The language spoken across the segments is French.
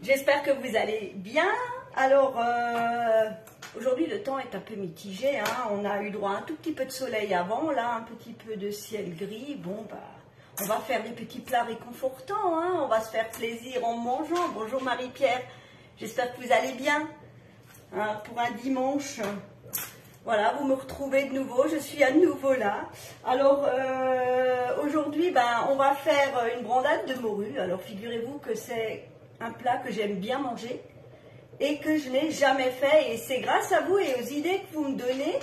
J'espère que vous allez bien. Alors, aujourd'hui, le temps est un peu mitigé. Hein. On a eu droit à un tout petit peu de soleil avant, là, un petit peu de ciel gris. Bon, bah, on va faire des petits plats réconfortants. Hein. On va se faire plaisir en mangeant. Bonjour Marie-Pierre. J'espère que vous allez bien. Hein, pour un dimanche. Voilà, vous me retrouvez de nouveau. Je suis à nouveau là. Alors, aujourd'hui, ben, on va faire une brandade de morue. Alors, figurez-vous que c'est un plat que j'aime bien manger et que je n'ai jamais fait. Et c'est grâce à vous et aux idées que vous me donnez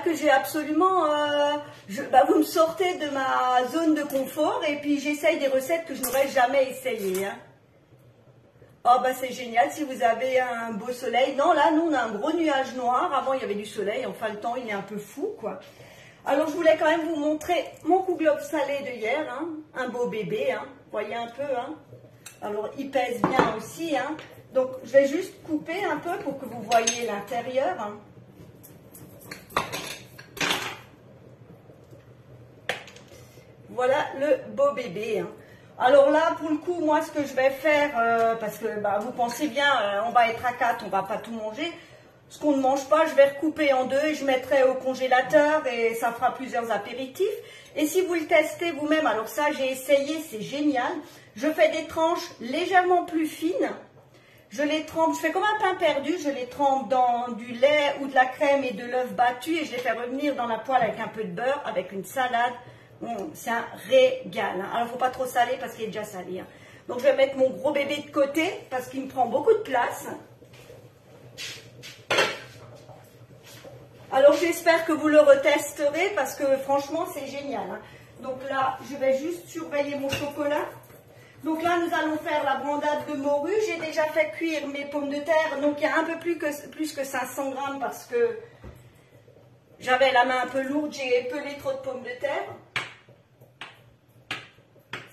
que j'ai absolument... vous me sortez de ma zone de confort et puis j'essaye des recettes que je n'aurais jamais essayées. Hein. Oh bah c'est génial si vous avez un beau soleil. Non, là, nous, on a un gros nuage noir. Avant, il y avait du soleil. Enfin, le temps, il est un peu fou, quoi. Alors, je voulais quand même vous montrer mon kouglof salé de hier. Hein. Un beau bébé, hein. Vous voyez un peu, hein. Alors, il pèse bien aussi, hein. Donc, je vais juste couper un peu pour que vous voyez l'intérieur. Hein. Voilà le beau bébé, hein. Alors là, pour le coup, moi, ce que je vais faire, parce que vous pensez bien, on va être à 4, on va pas tout manger. Ce qu'on ne mange pas, je vais recouper en deux et je mettrai au congélateur et ça fera plusieurs apéritifs. Et si vous le testez vous-même, alors ça, j'ai essayé, c'est génial. Je fais des tranches légèrement plus fines. Je les trempe, je fais comme un pain perdu, je les trempe dans du lait ou de la crème et de l'œuf battu et je les fais revenir dans la poêle avec un peu de beurre, avec une salade. Bon, c'est un régal. Hein. Alors, il ne faut pas trop saler parce qu'il est déjà salé. Hein. Donc, je vais mettre mon gros bébé de côté parce qu'il me prend beaucoup de place. Alors, j'espère que vous le retesterez parce que franchement, c'est génial. Hein. Donc là, je vais juste surveiller mon chocolat. Donc là, nous allons faire la brandade de morue. J'ai déjà fait cuire mes pommes de terre. Donc, il y a un peu plus que 500 grammes parce que j'avais la main un peu lourde. J'ai pelé trop de pommes de terre.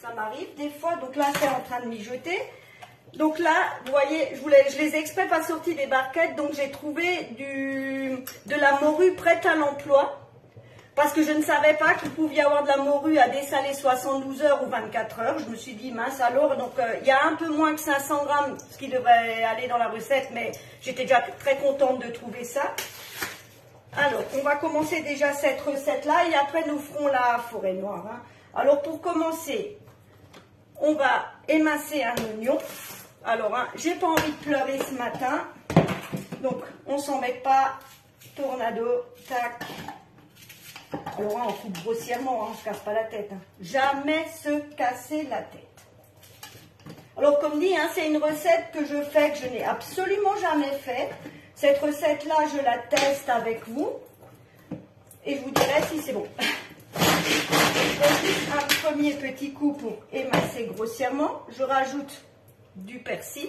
Ça m'arrive des fois, donc là c'est en train de mijoter. Donc là, vous voyez, je les ai exprès pas sortis des barquettes, donc j'ai trouvé de la morue prête à l'emploi. Parce que je ne savais pas qu'il pouvait y avoir de la morue à dessaler 72 heures ou 24 heures. Je me suis dit, mince alors, donc il y a un peu moins que 500 grammes, ce qui devrait aller dans la recette, mais j'étais déjà très contente de trouver ça. Alors, on va commencer déjà cette recette-là et après nous ferons la forêt noire. Hein. Alors, pour commencer... on va émincer un oignon. Alors, hein, j'ai pas envie de pleurer ce matin. Donc, on s'en met pas. Tornado, tac. Alors, hein, on coupe grossièrement, hein, on se casse pas la tête. Hein. Jamais se casser la tête. Alors, comme dit, hein, c'est une recette que je fais, que je n'ai absolument jamais faite. Cette recette-là, je la teste avec vous. Et je vous dirai si c'est bon. Je fais juste un premier petit coup pour émincer grossièrement. Je rajoute du persil.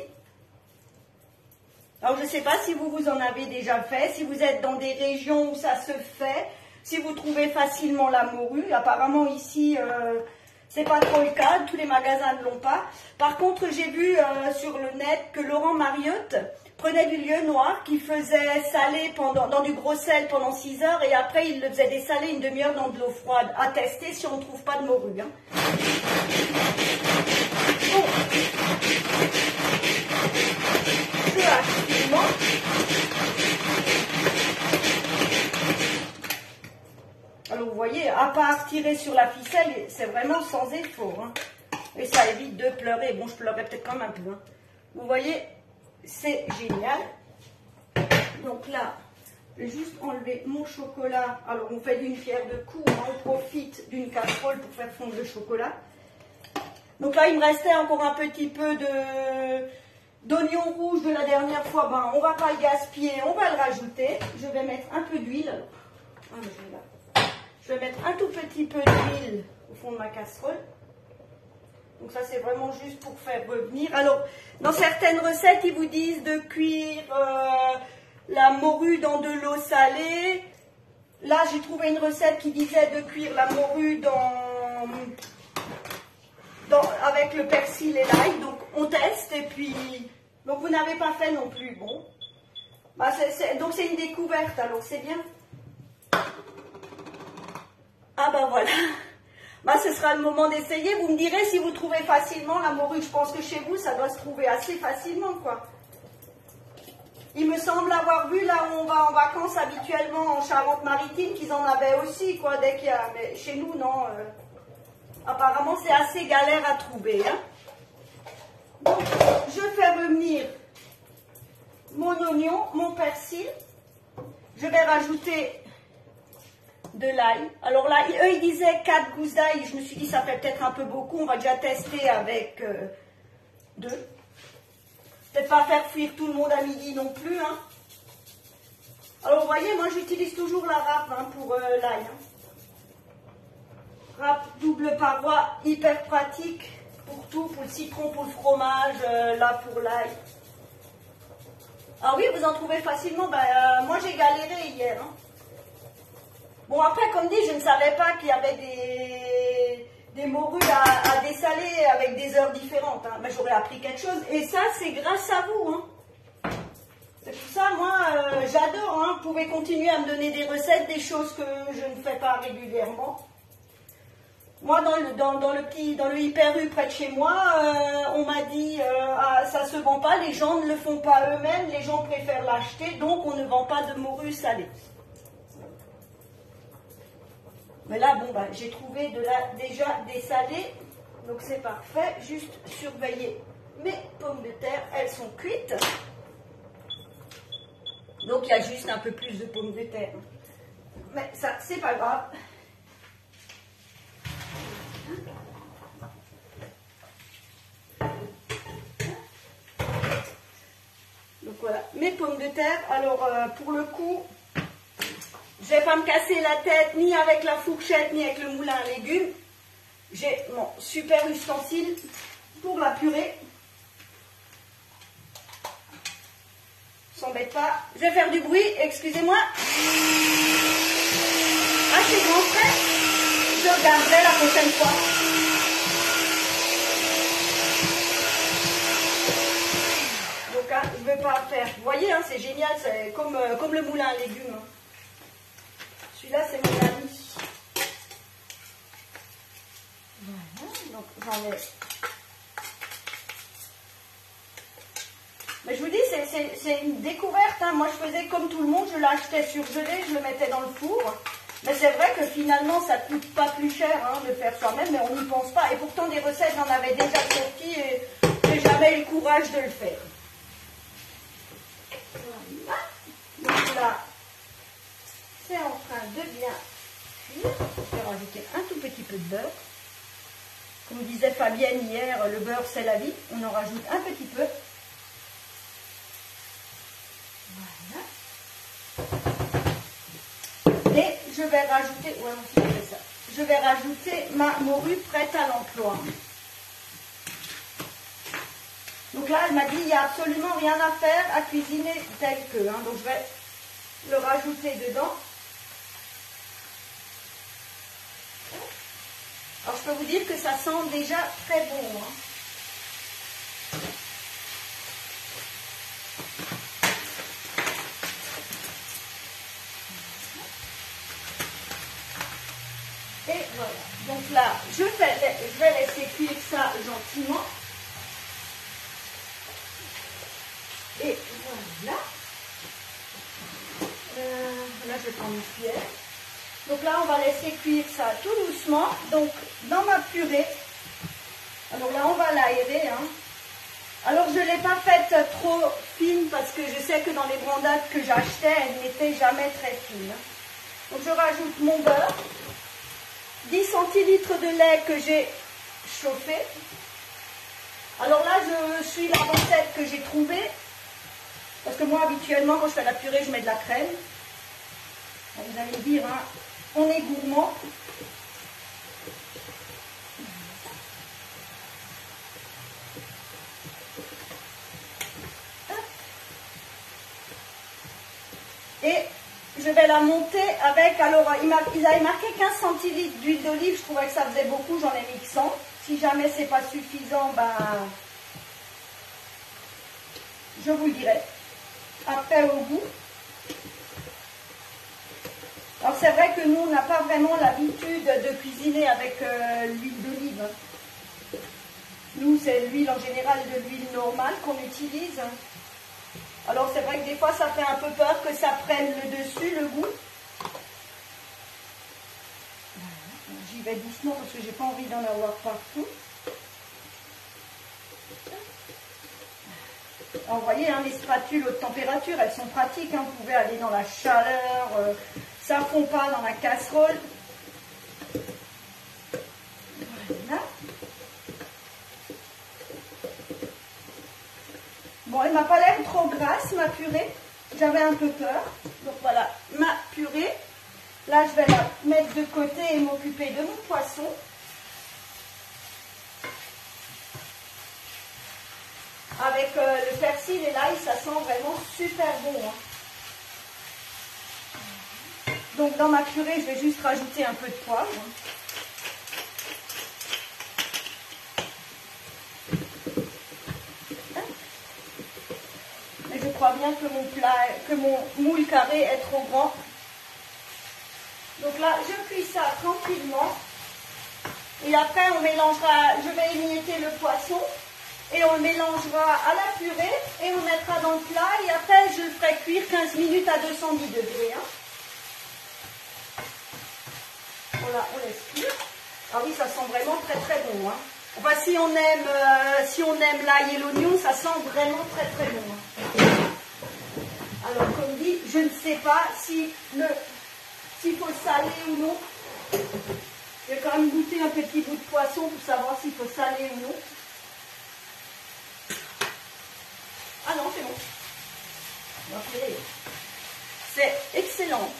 Alors, je ne sais pas si vous en avez déjà fait, si vous êtes dans des régions où ça se fait, si vous trouvez facilement la morue. Apparemment, ici, c'est pas trop le cas. Tous les magasins ne l'ont pas. Par contre, j'ai vu sur le net que Laurent Mariotte prenait du lieu noir qui faisait saler dans du gros sel pendant 6 heures et après il le faisait dessaler une demi-heure dans de l'eau froide. À tester si on ne trouve pas de morue. Hein. Bon. Je hache finement. Alors vous voyez, à part tirer sur la ficelle, c'est vraiment sans effort. Hein. Et ça évite de pleurer. Bon, je pleurais peut-être quand même un peu. Hein. Vous voyez, c'est génial. Donc là, je vais juste enlever mon chocolat. Alors, on fait d'une pierre deux coups. Hein. On profite d'une casserole pour faire fondre le chocolat. Donc là, il me restait encore un petit peu d'oignon rouge de la dernière fois. Ben, on ne va pas le gaspiller, on va le rajouter. Je vais mettre un peu d'huile. Je vais mettre un tout petit peu d'huile au fond de ma casserole. Donc ça, c'est vraiment juste pour faire revenir. Alors, dans certaines recettes, ils vous disent de cuire la morue dans de l'eau salée. Là, j'ai trouvé une recette qui disait de cuire la morue avec le persil et l'ail. Donc, on teste et puis... Donc, vous n'avez pas fait non plus. Bon. Donc, c'est une découverte. Alors, c'est bien. Ah ben voilà. Bah, ce sera le moment d'essayer. Vous me direz si vous trouvez facilement la morue. Je pense que chez vous, ça doit se trouver assez facilement, quoi. Il me semble avoir vu là où on va en vacances habituellement en Charente-Maritime qu'ils en avaient aussi, quoi, dès qu'il y a. Mais chez nous, non. Apparemment, c'est assez galère à trouver. Hein. Donc, je fais revenir mon oignon, mon persil. Je vais rajouter de l'ail. Alors là, eux, ils disaient 4 gousses d'ail. Je me suis dit, ça fait peut-être un peu beaucoup. On va déjà tester avec 2. Peut-être pas faire fuir tout le monde à midi non plus. Hein. Alors, vous voyez, moi, j'utilise toujours la râpe hein, pour l'ail. Hein. Râpe double paroi, hyper pratique pour tout, pour le citron, pour le fromage, là, pour l'ail. Ah oui, vous en trouvez facilement. Ben, moi, j'ai galéré hier. Hein. Bon, après, comme dit, je ne savais pas qu'il y avait des morues à dessaler avec des heures différentes. Hein. Mais j'aurais appris quelque chose. Et ça, c'est grâce à vous. Hein. C'est pour ça, moi, j'adore. Hein. Vous pouvez continuer à me donner des recettes, des choses que je ne fais pas régulièrement. Moi, dans le Hyper U près de chez moi, on m'a dit ça ne se vend pas, les gens ne le font pas eux-mêmes, les gens préfèrent l'acheter, donc on ne vend pas de morue salée. Mais là, bon, bah, j'ai trouvé déjà des salés, donc c'est parfait. Juste surveiller mes pommes de terre, elles sont cuites. Donc il y a juste un peu plus de pommes de terre. Mais ça, c'est pas grave. Donc voilà, mes pommes de terre. Alors pour le coup, je ne vais pas me casser la tête ni avec la fourchette ni avec le moulin à légumes. J'ai mon super ustensile pour la purée. S'embête pas. Je vais faire du bruit, excusez-moi. Ah, c'est grand frais. Je regarderai la prochaine fois. Donc, hein, je ne vais pas faire. Vous voyez, hein, c'est génial, c'est comme le moulin à légumes. Hein. Celui-là, c'est mon ami. Voilà, donc j'enlève. Mais je vous dis, c'est une découverte. Hein. Moi, je faisais comme tout le monde, je l'achetais surgelé, je le mettais dans le four. Mais c'est vrai que finalement, ça ne coûte pas plus cher hein, de faire soi-même, mais on n'y pense pas. Et pourtant, des recettes, j'en avais déjà sorti et j'ai jamais eu le courage de le faire. Voilà. Donc là, c'est en train de bien cuire. Je vais rajouter un tout petit peu de beurre. Comme disait Fabienne hier, le beurre, c'est la vie. On en rajoute un petit peu. Et je vais rajouter, je vais rajouter ma morue prête à l'emploi. Donc là, elle m'a dit, il n'y a absolument rien à faire à cuisiner tel que. Hein, donc je vais le rajouter dedans. Alors je peux vous dire que ça sent déjà très bon. Hein. Et voilà. Donc là, je vais laisser cuire ça gentiment. Et voilà. Là, je vais prendre une cuillère. Donc là, on va laisser cuire ça tout doucement. Donc, dans ma purée, alors là, on va l'aérer. Hein. Alors, je ne l'ai pas faite trop fine parce que je sais que dans les brandades que j'achetais, elle n'était jamais très fine. Donc, je rajoute mon beurre. 10 centilitres de lait que j'ai chauffé. Alors là, je suis la recette que j'ai trouvée. Parce que moi, habituellement, quand je fais la purée, je mets de la crème. Vous allez me dire, hein, on est gourmand. Et je vais la monter avec, alors ils avaient marqué 15 centilitres d'huile d'olive, je trouvais que ça faisait beaucoup, j'en ai mis que 100. Si jamais c'est pas suffisant, ben, je vous le dirai. Après au goût. Alors c'est vrai que nous, on n'a pas vraiment l'habitude de cuisiner avec l'huile d'olive. Nous, c'est l'huile en général de l'huile normale qu'on utilise. Alors c'est vrai que des fois, ça fait un peu peur que ça prenne le dessus, le goût. J'y vais doucement parce que j'ai pas envie d'en avoir partout. Alors, vous voyez, hein, les spatules haute température, elles sont pratiques. Hein, vous pouvez aller dans la chaleur, ça ne fond pas dans la casserole. Voilà. Bon, elle ne m'a pas l'air trop grasse, ma purée. J'avais un peu peur. Donc voilà, ma purée. Là, je vais la mettre de côté et m'occuper de mon poisson. Avec le persil et l'ail, ça sent vraiment super bon. Hein. Donc dans ma purée, je vais juste rajouter un peu de poivre. Mais je crois bien que mon moule carré est trop grand. Donc là, je cuis ça tranquillement. Et après, on mélangera, je vais émietter le poisson. Et on le mélangera à la purée et on mettra dans le plat. Et après, je le ferai cuire 15 minutes à 210 degrés. Hein. Voilà, on laisse cuire. Ah oui, ça sent vraiment très très bon. Hein. Enfin, si on aime l'ail et l'oignon, ça sent vraiment très très bon. Hein. Alors, comme dit, je ne sais pas s'il faut saler ou non. Je vais quand même goûter un petit bout de poisson pour savoir s'il faut saler ou non. Ah non, c'est bon. C'est excellent.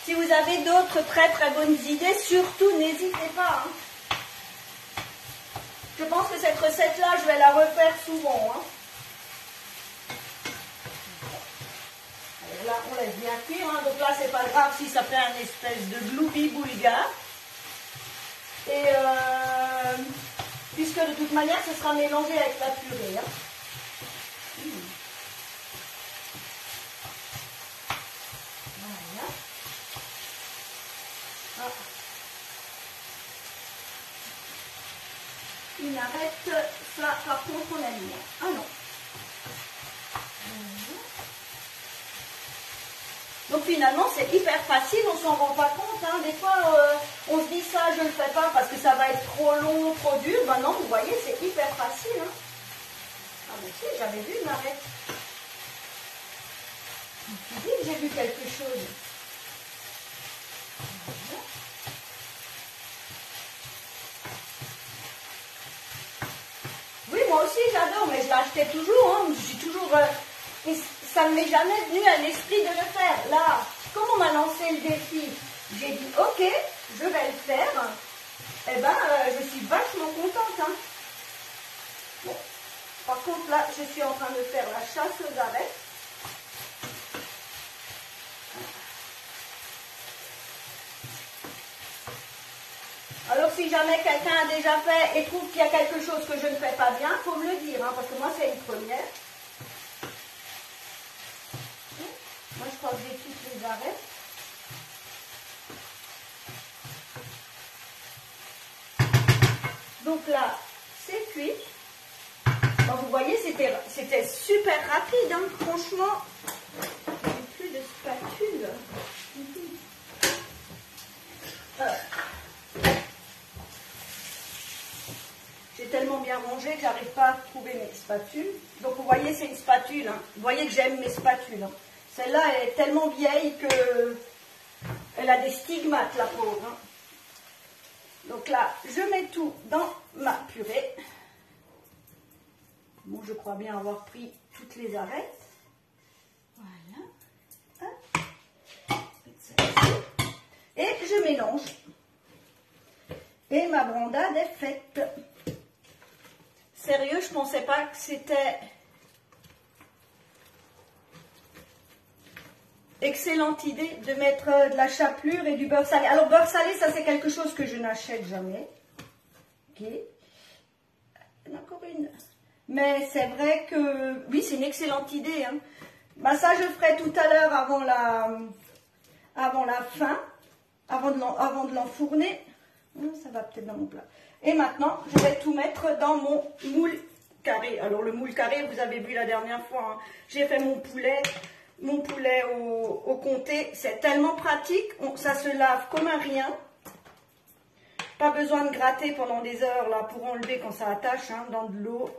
Si vous avez d'autres très très bonnes idées, surtout n'hésitez pas. Hein. Je pense que cette recette-là, je vais la refaire souvent. Hein. Alors là, on laisse bien cuire. Hein. Donc là, c'est pas grave si ça fait un espèce de gloubi bulgare. Et puisque de toute manière, ce sera mélangé avec la purée. Hein. Voilà. Ah. Une arrête, ça par contre on aime moins. Ah non. Donc finalement c'est hyper facile, on s'en rend pas compte. Hein. Des fois on se dit ça, je ne le fais pas parce que ça va être trop long, trop dur. Ben non, vous voyez, c'est hyper facile. Hein. Ah mais si, j'avais vu une arrête. Je me suis dit que j'ai vu quelque chose. Voilà. Oui, moi aussi j'adore, mais je l'achetais toujours. Hein. Je suis toujours... ça ne m'est jamais venu à l'esprit de le faire. Là, comme on m'a lancé le défi, j'ai dit ok, je vais le faire. Eh ben, je suis vachement contente. Hein. Bon. Par contre, là, je suis en train de faire la chasse aux arêtes. Alors, si jamais quelqu'un a déjà fait et trouve qu'il y a quelque chose que je ne fais pas bien, il faut me le dire, hein, parce que moi, c'est une première. Moi, je crois que j'ai toutes les arêtes. Donc là, c'est cuit. Donc, vous voyez, c'était super rapide, hein, franchement. J'ai plus de spatule. J'ai tellement bien rangé que j'arrive pas à trouver mes spatules. Donc vous voyez, c'est une spatule. Hein. Vous voyez que j'aime mes spatules. Hein. Celle-là, elle est tellement vieille que elle a des stigmates, la pauvre. Hein. Donc là, je mets tout dans ma purée. Bon, je crois bien avoir pris toutes les arêtes. Voilà. Et je mélange. Et ma brandade est faite. Sérieux, je ne pensais pas que c'était excellente idée de mettre de la chapelure et du beurre salé. Alors, beurre salé, ça c'est quelque chose que je n'achète jamais. Ok. Il y en a encore une. Mais c'est vrai que, oui, c'est une excellente idée. Hein. Ben, ça, je ferai tout à l'heure avant avant la fin, avant de l'enfourner. Ça va peut-être dans mon plat. Et maintenant, je vais tout mettre dans mon moule carré. Alors le moule carré, vous avez vu la dernière fois, hein, j'ai fait mon poulet au comté. C'est tellement pratique, ça se lave comme un rien. Pas besoin de gratter pendant des heures là pour enlever quand ça attache, hein, dans de l'eau.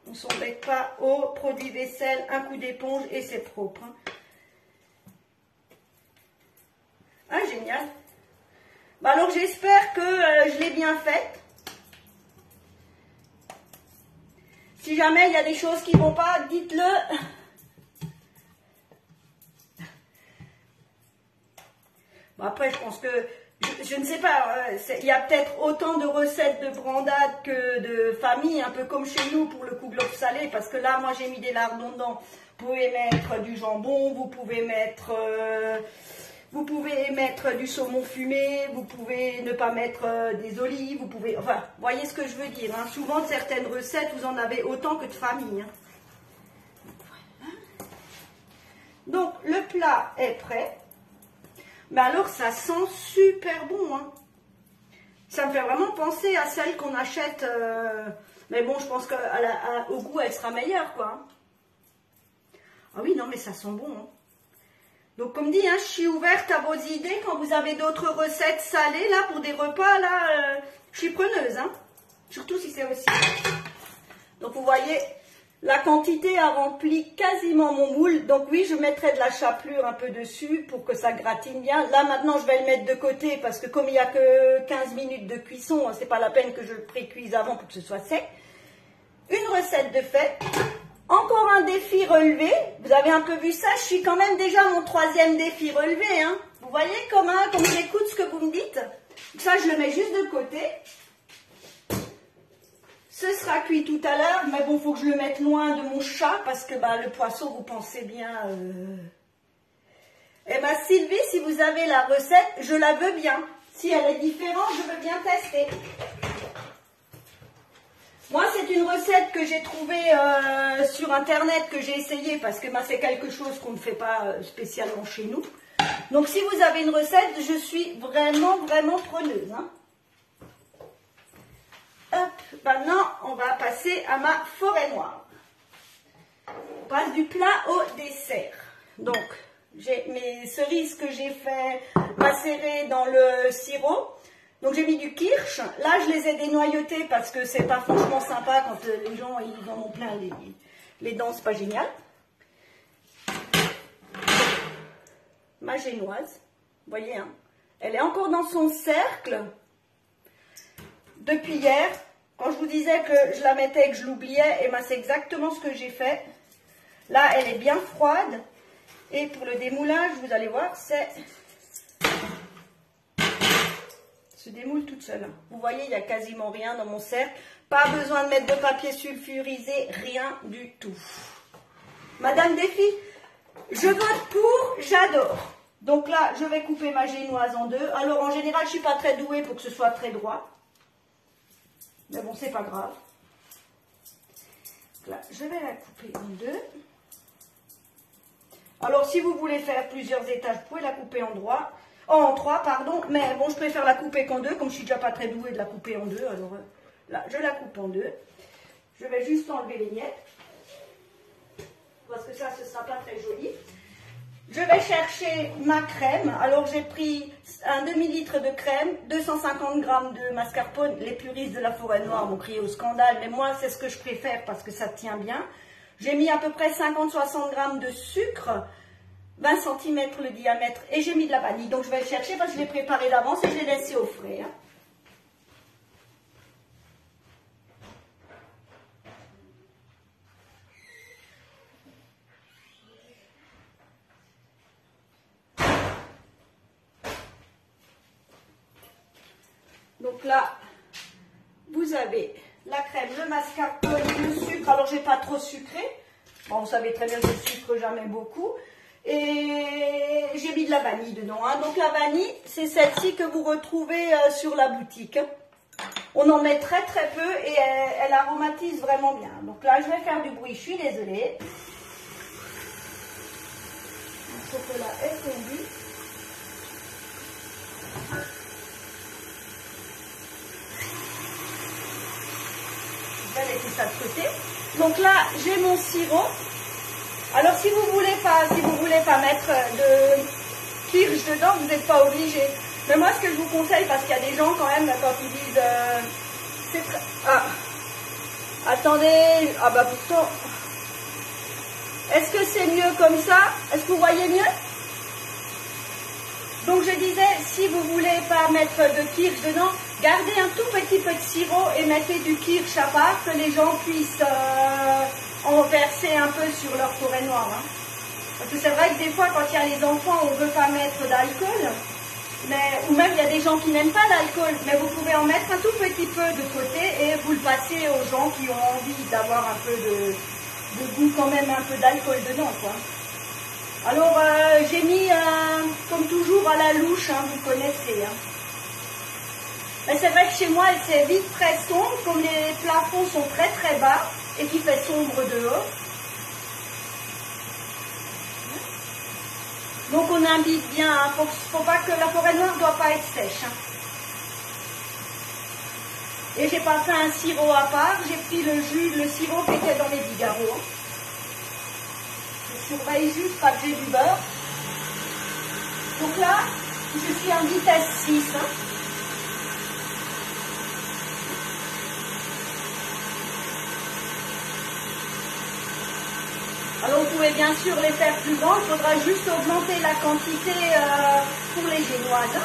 On ne s'embête pas. Eau, produit vaisselle, un coup d'éponge et c'est propre. Hein. Ah, génial. Bah alors j'espère que je l'ai bien faite. Si jamais il y a des choses qui ne vont pas, dites-le. Bon, après, je pense que, je ne sais pas, il y a peut-être autant de recettes de brandade que de famille, un peu comme chez nous pour le kouglof salé, parce que là, moi, j'ai mis des lardons dedans. Vous pouvez mettre du jambon, vous pouvez mettre du saumon fumé, vous pouvez ne pas mettre des olives, vous pouvez, enfin, vous voyez ce que je veux dire. Hein. Souvent, certaines recettes, vous en avez autant que de famille. Hein. Voilà. Donc, le plat est prêt. Mais alors, ça sent super bon. Hein. Ça me fait vraiment penser à celle qu'on achète. Mais bon, je pense qu'au goût, elle sera meilleure, quoi. Ah oui, non, mais ça sent bon. Hein. Donc, comme dit, hein, je suis ouverte à vos idées. Quand vous avez d'autres recettes salées, là, pour des repas, là, je suis preneuse. Hein. Surtout si c'est aussi. Donc, vous voyez, la quantité a rempli quasiment mon moule. Donc, oui, je mettrai de la chapelure un peu dessus pour que ça gratine bien. Là, maintenant, je vais le mettre de côté parce que comme il n'y a que 15 minutes de cuisson, c'est pas la peine que je le pré-cuise avant pour que ce soit sec. Une recette de fait. Encore un défi relevé. Vous avez un peu vu ça, je suis quand même déjà à mon 3e défi relevé. Hein. Vous voyez comme j'écoute ce que vous me dites. Ça, je le mets juste de côté. Ce sera cuit tout à l'heure, mais bon, il faut que je le mette loin de mon chat parce que bah, le poisson, vous pensez bien. Eh bien, Sylvie, si vous avez la recette, je la veux bien. Si elle est différente, je veux bien tester. Moi, c'est une recette que j'ai trouvée sur Internet, que j'ai essayé parce que bah, c'est quelque chose qu'on ne fait pas spécialement chez nous. Donc, si vous avez une recette, je suis vraiment, vraiment preneuse. Hein. Hop, maintenant, on va passer à ma forêt noire. On passe du plat au dessert. Donc, j'ai mes cerises que j'ai fait macérer dans le sirop. Donc, j'ai mis du kirsch. Là, je les ai dénoyautées parce que c'est pas franchement sympa quand les gens ils en ont plein les dents, c'est pas génial. Ma génoise, vous voyez, hein, elle est encore dans son cercle. Depuis hier, quand je vous disais que je la mettais et que je l'oubliais, et ben c'est exactement ce que j'ai fait. Là, elle est bien froide. Et pour le démoulage, vous allez voir, se démoule toute seule. Vous voyez, il n'y a quasiment rien dans mon cercle. Pas besoin de mettre de papier sulfurisé, rien du tout. Madame Défi, je vote pour, j'adore. Donc là, je vais couper ma génoise en deux. Alors en général, je ne suis pas très douée pour que ce soit très droit. Mais bon, c'est pas grave. Là, je vais la couper en deux. Alors, si vous voulez faire plusieurs étages, vous pouvez la couper en trois, pardon. Mais bon, je préfère la couper qu'en deux, comme je suis déjà pas très douée de la couper en deux. Alors là, je la coupe en deux. Je vais juste enlever les miettes. Parce que ça, ce sera pas très joli. Je vais chercher ma crème. Alors, j'ai pris un demi-litre de crème, 250 g de mascarpone. Les puristes de la forêt noire m'ont crié au scandale, mais moi, c'est ce que je préfère parce que ça tient bien. J'ai mis à peu près 50-60 g de sucre, 20 cm le diamètre, et j'ai mis de la vanille. Donc, je vais le chercher parce que je l'ai préparé d'avance et je l'ai laissé au frais. Hein. Donc là, vous avez la crème, le mascarpone, le sucre. Alors, j'ai pas trop sucré. Bon, vous savez très bien que je sucre jamais beaucoup. Et j'ai mis de la vanille dedans. Hein. Donc, la vanille, c'est celle-ci que vous retrouvez sur la boutique. On en met très très peu et elle aromatise vraiment bien. Donc là, je vais faire du bruit. Je suis désolée. Le chocolat est fondu. Je vais mettre ça de côté. Donc là, j'ai mon sirop. Alors si vous voulez pas mettre de kirsch dedans, vous n'êtes pas obligé. Mais moi, ce que je vous conseille, parce qu'il y a des gens quand même, quand ils disent... c'est très... Ah, attendez, ah bah pourtant... Est-ce que c'est mieux comme ça? Est-ce que vous voyez mieux? Donc je disais, si vous voulez pas mettre de kirsch dedans, gardez un tout petit peu de sirop et mettez du kirsch à part, que les gens puissent en verser un peu sur leur forêt noire. Hein. Parce que c'est vrai que des fois, quand il y a les enfants, on ne veut pas mettre d'alcool, ou même il y a des gens qui n'aiment pas l'alcool, mais vous pouvez en mettre un tout petit peu de côté et vous le passez aux gens qui ont envie d'avoir un peu de goût, quand même un peu d'alcool dedans, quoi. Alors, j'ai mis, comme toujours, à la louche, hein, vous connaissez. Hein. Mais c'est vrai que chez moi, c'est vite très sombre, comme les plafonds sont très très bas et qu'il fait sombre dehors. Donc, on imbibe bien, hein, faut pas que la forêt noire ne doit pas être sèche. Hein. Et j'ai pas fait un sirop à part, j'ai pris le sirop qui était dans les bigarros. Je surveille juste pas que j'ai du beurre. Donc là, je suis en vitesse 6. Hein. Alors vous pouvez bien sûr les faire plus grands, il faudra juste augmenter la quantité pour les génoises. Hein.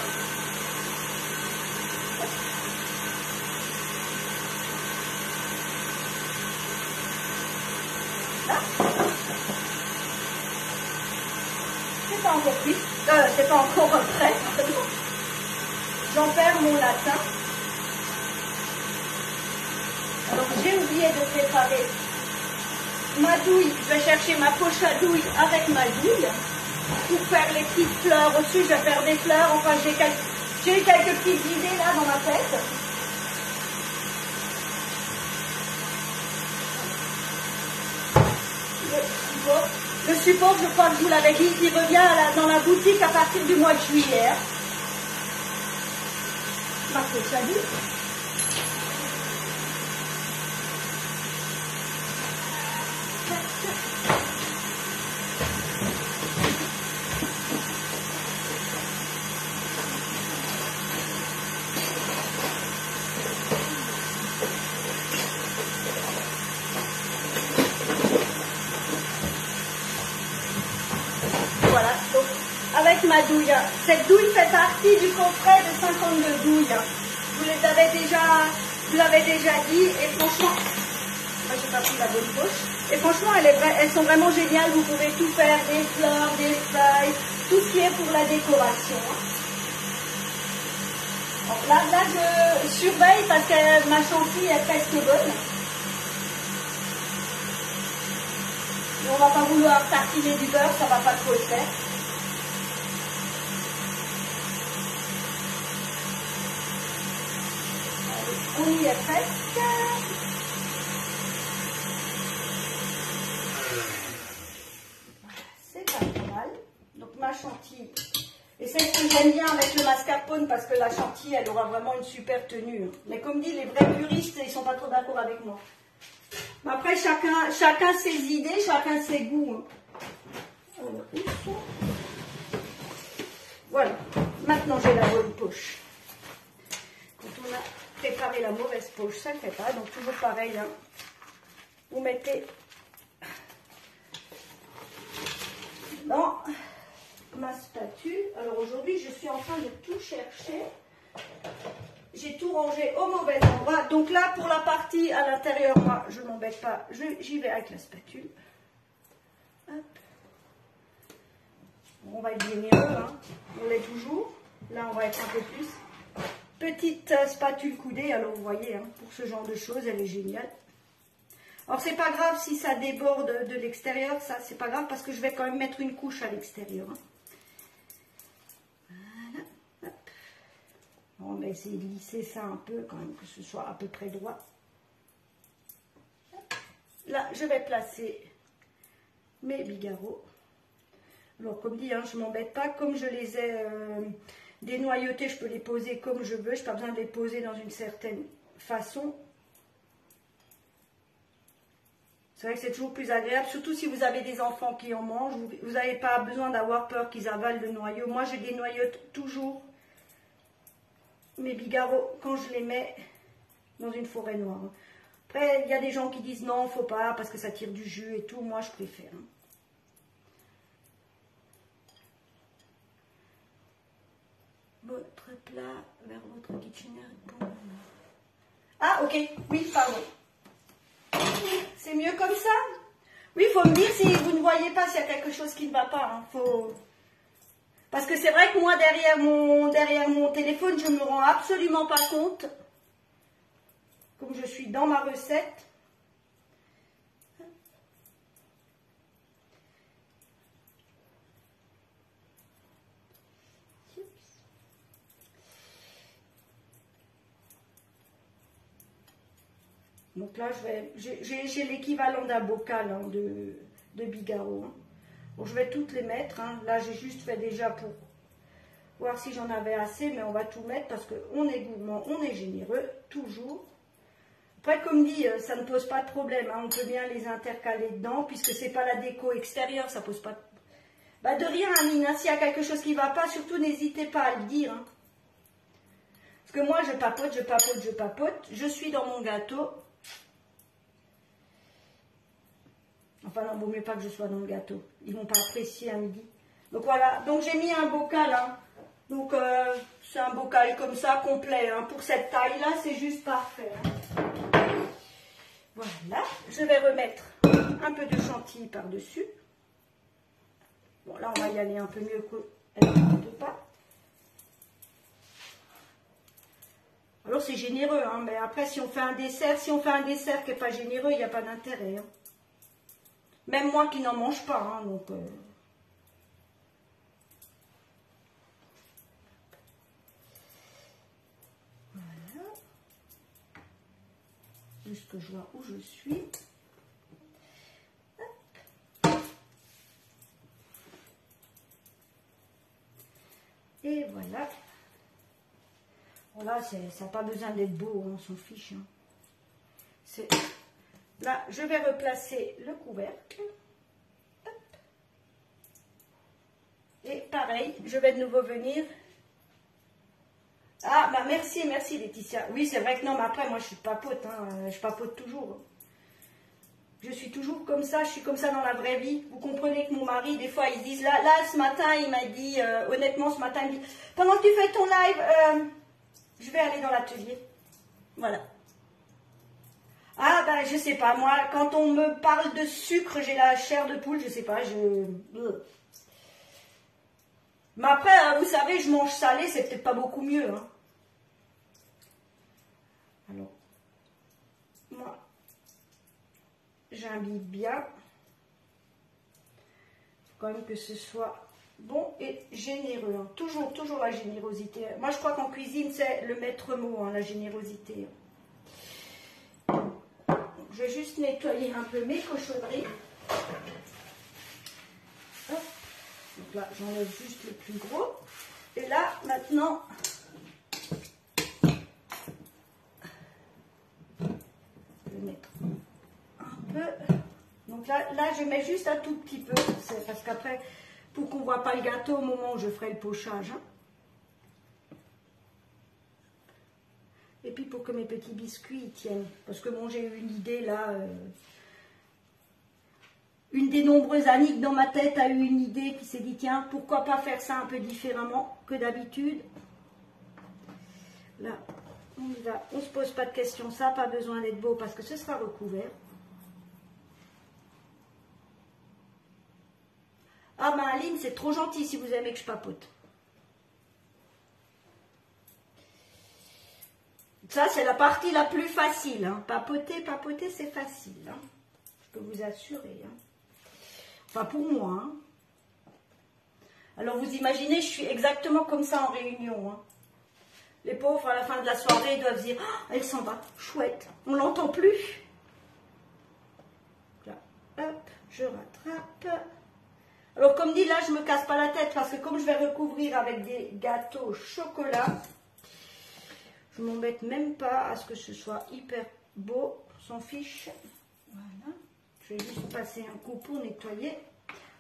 C'est pas encore cuit, c'est pas encore prêt, pardon. J'en perds mon latin. Alors j'ai oublié de préparer ma douille, je vais chercher ma poche à douille avec ma douille pour faire les petites fleurs au-dessus. Je vais faire des fleurs, enfin j'ai eu quelques petites idées là dans ma tête. Le support, je crois que je vous l'avais dit, il revient dans la boutique à partir du mois de juillet. Ma poche à douille. Voilà, donc avec ma douille. Cette douille fait partie du coffret de 52 douilles. Je vous l'avais déjà dit, et franchement, moi j'ai pas pris la bonne poche. Et franchement, elles sont vraiment géniales. Vous pouvez tout faire, des fleurs, des feuilles, tout ce qui est pour la décoration. Donc là, je surveille parce que ma chantilly est presque bonne. Et on va pas vouloir tartiner du beurre, ça va pas trop le faire. On y est presque. C'est pas mal. Donc ma chantilly. Et c'est ce que j'aime bien avec le mascarpone parce que la chantilly, elle aura vraiment une super tenue. Mais comme dit, les vrais puristes, ils sont pas trop d'accord avec moi. Mais après, chacun ses idées, chacun ses goûts. Alors, voilà. Maintenant, j'ai la bonne poche. Quand on a préparé la mauvaise poche, ça ne fait pas. Donc, toujours pareil. Hein. Vous mettez dans ma spatule. Alors, aujourd'hui, je suis en train de tout chercher. J'ai tout rangé au mauvais endroit. Donc là, pour la partie à l'intérieur, moi, je ne m'embête pas. J'y vais avec la spatule. Hop. Bon, on va être généreux. Hein. On l'est toujours. Là, on va être un peu plus. Petite spatule coudée. Alors, vous voyez, hein, pour ce genre de choses, elle est géniale. Alors, c'est pas grave si ça déborde de l'extérieur. Ça, c'est pas grave parce que je vais quand même mettre une couche à l'extérieur. Hein. On va essayer de lisser ça un peu quand même, que ce soit à peu près droit. Là, je vais placer mes bigarros. Alors, comme dit, hein, je ne m'embête pas. Comme je les ai dénoyautés, je peux les poser comme je veux. Je n'ai pas besoin de les poser dans une certaine façon. C'est vrai que c'est toujours plus agréable, surtout si vous avez des enfants qui en mangent. Vous n'avez pas besoin d'avoir peur qu'ils avalent le noyau. Moi, je dénoyote toujours mes bigarros quand je les mets dans une forêt noire. Après, il y a des gens qui disent non, faut pas, parce que ça tire du jus et tout. Moi, je préfère. Votre plat vers votre kitchener. Bon. Ah, ok. Oui, pardon. C'est mieux comme ça? Oui, il faut me dire si vous ne voyez pas s'il y a quelque chose qui ne va pas. Hein. Parce que c'est vrai que moi, derrière mon téléphone, je ne me rends absolument pas compte. Comme je suis dans ma recette. Donc là, j'ai l'équivalent d'un bocal hein, de bigarro. Hein. Bon, je vais toutes les mettre. Hein. Là, j'ai juste fait déjà pour voir si j'en avais assez, mais on va tout mettre parce qu'on est gourmand, on est généreux, toujours. Après, comme dit, ça ne pose pas de problème. Hein. On peut bien les intercaler dedans, puisque c'est pas la déco extérieure, ça pose pas de... Bah, de rien, Nina, s'il y a quelque chose qui ne va pas, surtout n'hésitez pas à le dire. Hein. Parce que moi, je papote, je papote, je papote. Je suis dans mon gâteau. Enfin, non, vaut mieux pas que je sois dans le gâteau. Ils ne vont pas apprécier à midi. Donc voilà, donc j'ai mis un bocal. Hein. Donc c'est un bocal comme ça, complet. Hein. Pour cette taille-là, c'est juste parfait. Hein. Voilà, je vais remettre un peu de chantilly par-dessus. Bon, là, on va y aller un peu mieux qu'elle ne peut pas. Alors, c'est généreux, hein, mais après, si on fait un dessert qui n'est pas généreux, il n'y a pas d'intérêt. Hein. Même moi qui n'en mange pas, hein, donc... Voilà. Juste que je vois où je suis. Hop. Et voilà. Voilà, ça n'a pas besoin d'être beau, on s'en fiche. Hein. Là, je vais replacer le couvercle. Hop. Et pareil, je vais de nouveau venir. Ah, bah merci Laetitia. Oui, c'est vrai que non, mais après, moi, je suis papote. Hein, je papote toujours. Je suis toujours comme ça, je suis comme ça dans la vraie vie. Vous comprenez que mon mari, des fois, ils disent, là ce matin, il m'a dit, honnêtement, ce matin, il me dit, pendant que tu fais ton live, je vais aller dans l'atelier. Voilà. Ah ben je sais pas, moi quand on me parle de sucre, j'ai la chair de poule, je sais pas, Mais après, vous savez, je mange salé, c'est peut-être pas beaucoup mieux. Hein. Alors, moi, j'imbibe bien. Il faut quand même que ce soit bon et généreux. Hein. Toujours la générosité. Moi, je crois qu'en cuisine, c'est le maître mot, hein, la générosité. Je vais juste nettoyer un peu mes cochonneries. Hop. Donc là, j'enlève juste le plus gros. Et là, maintenant, je vais mettre un peu. Donc là, je mets juste un tout petit peu. C'est parce qu'après, pour qu'on ne voit pas le gâteau au moment où je ferai le pochage. Hein. Et puis pour que mes petits biscuits ils tiennent. Parce que bon, j'ai eu une idée là. Une des nombreuses Annick dans ma tête a eu une idée qui s'est dit tiens, pourquoi pas faire ça un peu différemment que d'habitude. Là, on y va. On ne se pose pas de questions. Ça n'a pas besoin d'être beau parce que ce sera recouvert. Ah ben Aline, c'est trop gentil si vous aimez que je papote. Ça, c'est la partie la plus facile. Hein. Papoter, c'est facile. Hein. Je peux vous assurer. Hein. Enfin, pour moi. Hein. Alors, vous imaginez, je suis exactement comme ça en réunion. Hein. Les pauvres, à la fin de la soirée, ils doivent dire oh, elle s'en va, chouette, on ne l'entend plus. Là, hop, je rattrape. Alors, comme dit, là, je ne me casse pas la tête parce que comme je vais recouvrir avec des gâteaux au chocolat, je ne m'embête même pas à ce que ce soit hyper beau, on s'en fiche. Voilà. Je vais juste passer un coup pour nettoyer,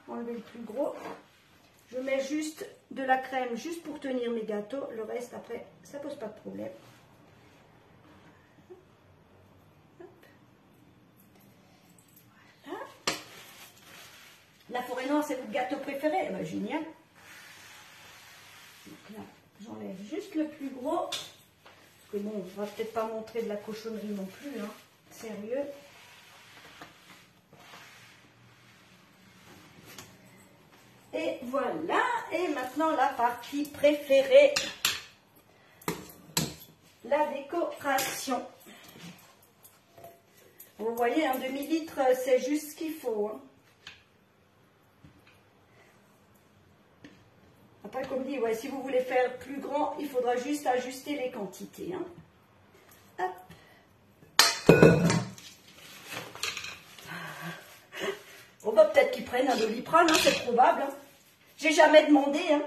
enlever le plus gros. Je mets juste de la crème, juste pour tenir mes gâteaux. Le reste, après, ça pose pas de problème. Voilà. La forêt noire, c'est votre gâteau préféré? Eh ben, génial. Donc là, j'enlève juste le plus gros. Parce que bon, on va peut-être pas montrer de la cochonnerie non plus, hein. Sérieux. Et voilà, et maintenant la partie préférée, la décoration. Vous voyez, un demi-litre, c'est juste ce qu'il faut. Hein. Après, comme dit, ouais, si vous voulez faire plus grand, il faudra juste ajuster les quantités. Hein. On va peut-être qu'ils prennent un Doliprane, hein, c'est probable. Hein. J'ai jamais demandé. Hein.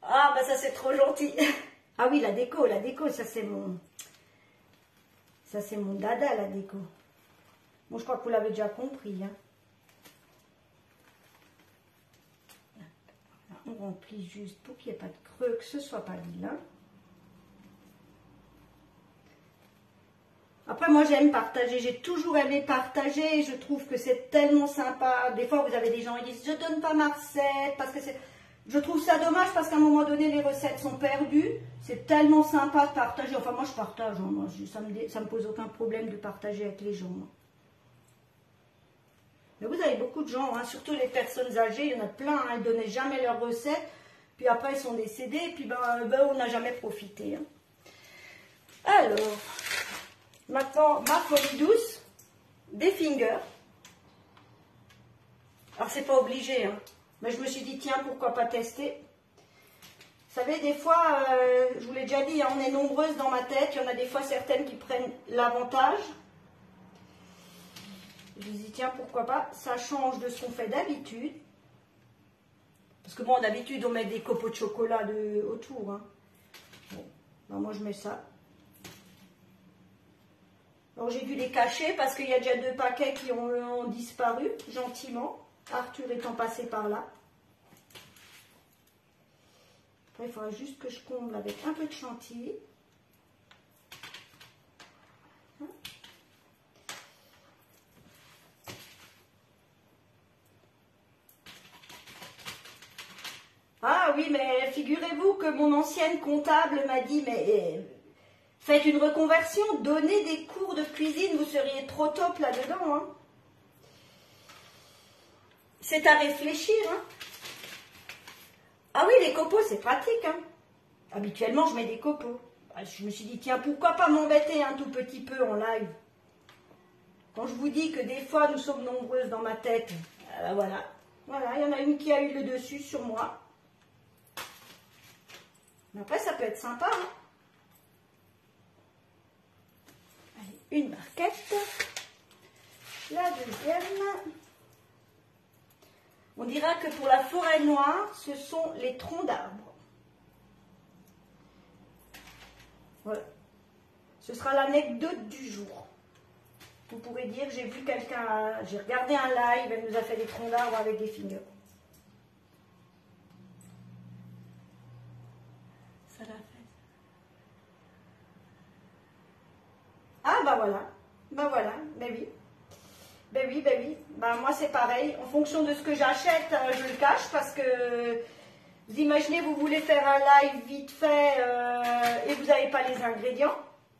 Ah, bah ça c'est trop gentil. Ah oui, la déco, ça c'est mon... Ça c'est mon dada, la déco. Bon, je crois que vous l'avez déjà compris. Hein. On remplit juste pour qu'il n'y ait pas de creux, que ce soit pas vilain. Après, moi j'aime partager, j'ai toujours aimé partager. Je trouve que c'est tellement sympa. Des fois, vous avez des gens qui disent « Je donne pas ma recette parce que c'est... » Je trouve ça dommage parce qu'à un moment donné, les recettes sont perdues. C'est tellement sympa de partager. Enfin, moi, je partage. Hein. Moi, ça me pose aucun problème de partager avec les gens. Hein. Mais vous avez beaucoup de gens, hein, surtout les personnes âgées. Il y en a plein. Hein, ils ne donnaient jamais leurs recettes. Puis après, ils sont décédés. Et puis, on n'a jamais profité. Hein. Alors, maintenant, ma folie douce. Des fingers. Alors, c'est pas obligé, hein. Mais je me suis dit, tiens, pourquoi pas tester. Vous savez, des fois, je vous l'ai déjà dit, hein, on est nombreuses dans ma tête. Il y en a des fois certaines qui prennent l'avantage. Je me dis, tiens, pourquoi pas. Ça change de ce qu'on fait d'habitude. Parce que bon, d'habitude, on met des copeaux de chocolat autour. Hein. Bon, ben, moi, je mets ça. Alors, j'ai dû les cacher parce qu'il y a déjà 2 paquets qui ont disparu, gentiment. Arthur étant passé par là. Après, il faudra juste que je comble avec un peu de chantilly. Ah oui, mais figurez-vous que mon ancienne comptable m'a dit, mais faites une reconversion, donnez des cours de cuisine, vous seriez trop top là-dedans. Hein. C'est à réfléchir. Hein. Ah oui, les copeaux, c'est pratique. Hein. Habituellement, je mets des copeaux. Je me suis dit, tiens, pourquoi pas m'embêter un tout petit peu en live. Quand je vous dis que des fois, nous sommes nombreuses dans ma tête, voilà. Voilà, il y en a une qui a eu le dessus sur moi. Mais après, ça peut être sympa. Hein. Allez, une barquette. La deuxième... On dira que pour la forêt noire, ce sont les troncs d'arbres. Voilà. Ce sera l'anecdote du jour. Vous pourrez dire, j'ai vu quelqu'un, j'ai regardé un live, elle nous a fait des troncs d'arbres avec des fingers. Ça l'a fait. Ah bah voilà, ben oui. Ben oui, ben oui. Ben moi c'est pareil. En fonction de ce que j'achète, je le cache parce que vous imaginez, vous voulez faire un live vite fait et vous n'avez pas les ingrédients.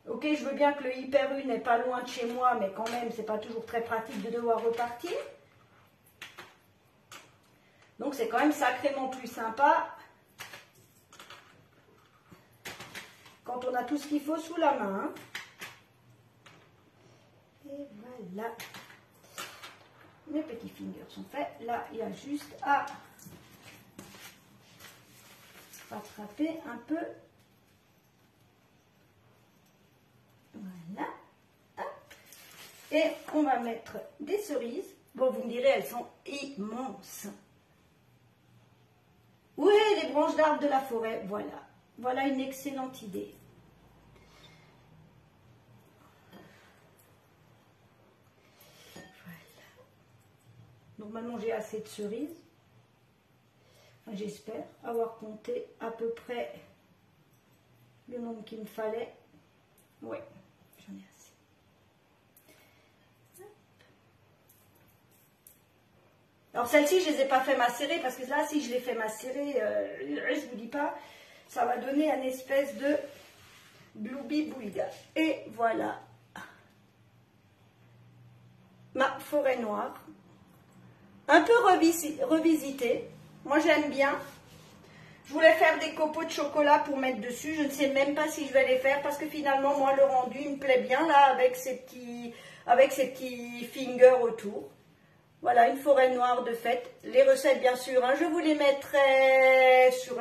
Ok, je veux bien que le Hyper U n'est pas loin de chez moi, mais quand même, c'est pas toujours très pratique de devoir repartir. Donc c'est quand même sacrément plus sympa quand on a tout ce qu'il faut sous la main. Et voilà. Mes petits fingers sont faits. Là, il y a juste à rattraper un peu. Voilà. Hop. Et on va mettre des cerises. Bon, vous me direz, elles sont immenses. Oui, les branches d'arbres de la forêt, voilà. Voilà une excellente idée. Voilà. Normalement, j'ai assez de cerises. Enfin, j'espère avoir compté à peu près le nombre qu'il me fallait. Oui, j'en ai assez. Alors celle-ci, je ne les ai pas fait macérer parce que là, si je les fais macérer, je ne vous dis pas, ça va donner un espèce de gloubi-boulga. Et voilà ma forêt noire. Un peu revisitée. Moi, j'aime bien. Je voulais faire des copeaux de chocolat pour mettre dessus. Je ne sais même pas si je vais les faire parce que finalement, moi, le rendu, il me plaît bien là avec ces petits fingers autour. Voilà, une forêt noire de fête. Les recettes, bien sûr, hein, je vous les mettrai sur...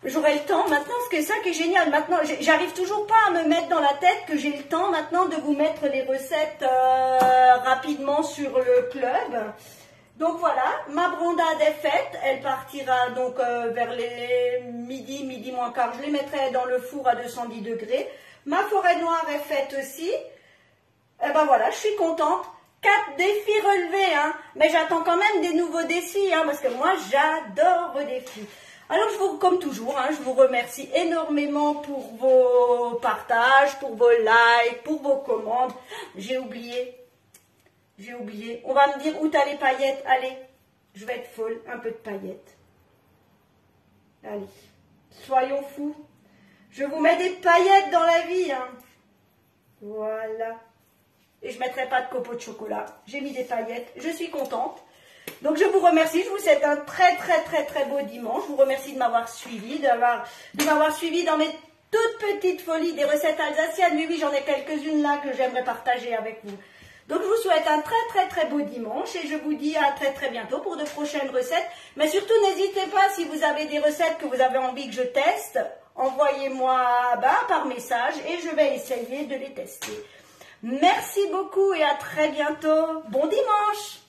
J'aurai le temps maintenant, parce que c'est ça qui est génial. Maintenant, j'arrive toujours pas à me mettre dans la tête que j'ai le temps maintenant de vous mettre les recettes rapidement sur le club. Donc voilà, ma brandade est faite. Elle partira donc vers les midi moins quart. Je les mettrai dans le four à 210 degrés. Ma forêt noire est faite aussi. Et ben voilà, je suis contente. 4 défis relevés, hein. Mais j'attends quand même des nouveaux défis, hein, parce que moi, j'adore vos défis. Alors, comme toujours, hein, je vous remercie énormément pour vos partages, pour vos likes, pour vos commandes. J'ai oublié. On va me dire où t'as les paillettes. Allez, je vais être folle, un peu de paillettes. Allez, soyons fous. Je vous mets des paillettes dans la vie, hein. Voilà. Et je ne mettrai pas de copeaux de chocolat. J'ai mis des paillettes. Je suis contente. Donc, je vous remercie. Je vous souhaite un très, très, très, très beau dimanche. Je vous remercie de m'avoir suivi, de m'avoir suivi dans mes toutes petites folies des recettes alsaciennes. Oui, oui, j'en ai quelques-unes là que j'aimerais partager avec vous. Donc, je vous souhaite un très, très, très beau dimanche. Et je vous dis à très, très bientôt pour de prochaines recettes. Mais surtout, n'hésitez pas, si vous avez des recettes que vous avez envie que je teste, envoyez-moi par message et je vais essayer de les tester. Merci beaucoup et à très bientôt. Bon dimanche!